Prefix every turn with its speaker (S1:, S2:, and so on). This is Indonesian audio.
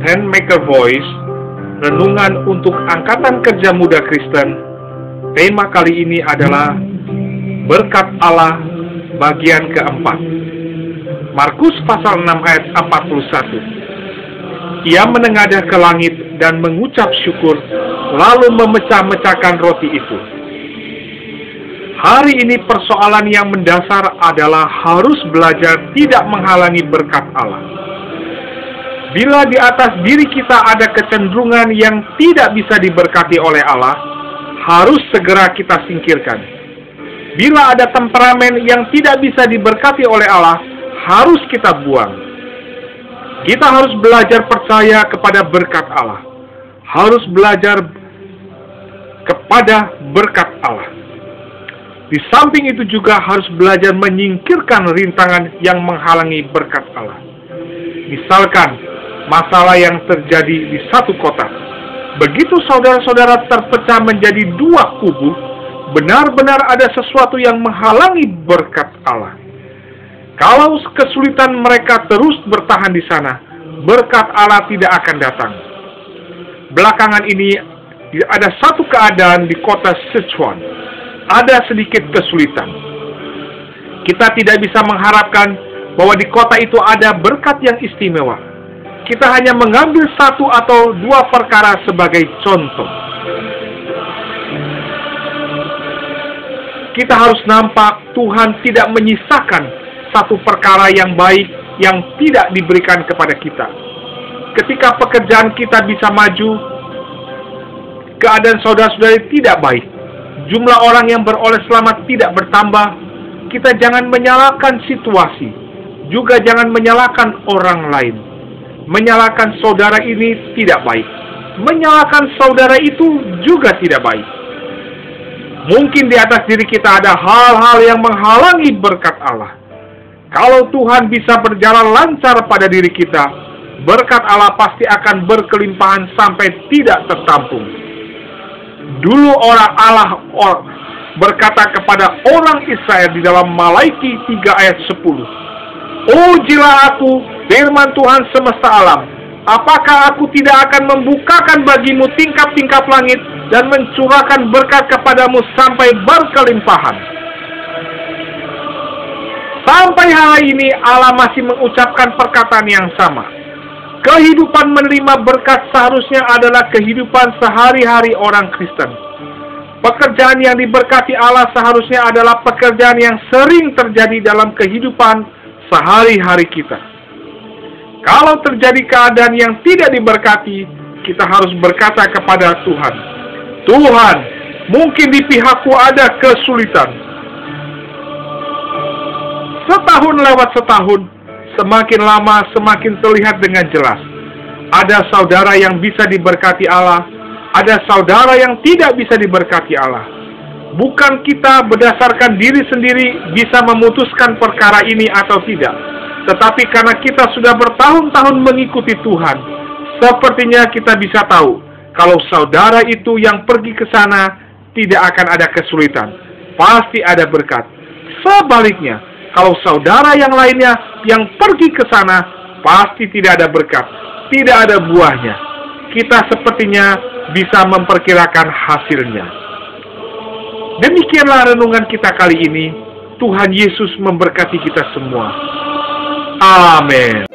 S1: Handmaker Voice, renungan untuk Angkatan Kerja Muda Kristen. Tema kali ini adalah Berkat Allah bagian keempat. Markus pasal 6 ayat 41. Ia menengadah ke langit dan mengucap syukur, lalu memecah-mecahkan roti itu. Hari ini persoalan yang mendasar adalah harus belajar tidak menghalangi berkat Allah. Bila di atas diri kita ada kecenderungan yang tidak bisa diberkati oleh Allah, harus segera kita singkirkan. Bila ada temperamen yang tidak bisa diberkati oleh Allah, harus kita buang. Kita harus belajar percaya kepada berkat Allah. Harus belajar kepada berkat Allah. Di samping itu juga harus belajar menyingkirkan rintangan yang menghalangi berkat Allah. Misalkan, masalah yang terjadi di satu kota. Begitu saudara-saudara terpecah menjadi dua kubu, benar-benar ada sesuatu yang menghalangi berkat Allah. Kalau kesulitan mereka terus bertahan di sana, berkat Allah tidak akan datang. Belakangan ini ada satu keadaan di kota Sichuan. Ada sedikit kesulitan. Kita tidak bisa mengharapkan bahwa di kota itu ada berkat yang istimewa. Kita hanya mengambil satu atau dua perkara sebagai contoh. Kita harus nampak Tuhan tidak menyisakan satu perkara yang baik yang tidak diberikan kepada kita. Ketika pekerjaan kita bisa maju, keadaan saudara-saudari tidak baik. Jumlah orang yang beroleh selamat tidak bertambah. Kita jangan menyalahkan situasi. Juga jangan menyalahkan orang lain. Menyalahkan saudara ini tidak baik. Menyalahkan saudara itu juga tidak baik. Mungkin di atas diri kita ada hal-hal yang menghalangi berkat Allah. Kalau Tuhan bisa berjalan lancar pada diri kita, berkat Allah pasti akan berkelimpahan sampai tidak tertampung. Dulu orang Allah berkata kepada orang Israel di dalam Malaiki 3 ayat 10. Ujilah aku, firman Tuhan semesta alam. Apakah aku tidak akan membukakan bagimu tingkap-tingkap langit dan mencurahkan berkat kepadamu sampai berkelimpahan? Sampai hari ini Allah masih mengucapkan perkataan yang sama. Kehidupan menerima berkat seharusnya adalah kehidupan sehari-hari orang Kristen. Pekerjaan yang diberkati Allah seharusnya adalah pekerjaan yang sering terjadi dalam kehidupan sehari-hari kita. Kalau terjadi keadaan yang tidak diberkati, kita harus berkata kepada Tuhan, Tuhan, mungkin di pihakku ada kesulitan. Setahun lewat setahun, semakin lama semakin terlihat dengan jelas. Ada saudara yang bisa diberkati Allah, ada saudara yang tidak bisa diberkati Allah. Bukan kita berdasarkan diri sendiri bisa memutuskan perkara ini atau tidak. Tetapi karena kita sudah bertahun-tahun mengikuti Tuhan, sepertinya kita bisa tahu kalau saudara itu yang pergi ke sana tidak akan ada kesulitan. Pasti ada berkat. Sebaliknya, kalau saudara yang lainnya yang pergi ke sana, pasti tidak ada berkat, tidak ada buahnya. Kita sepertinya bisa memperkirakan hasilnya. Demikianlah renungan kita kali ini. Tuhan Yesus memberkati kita semua. Amin.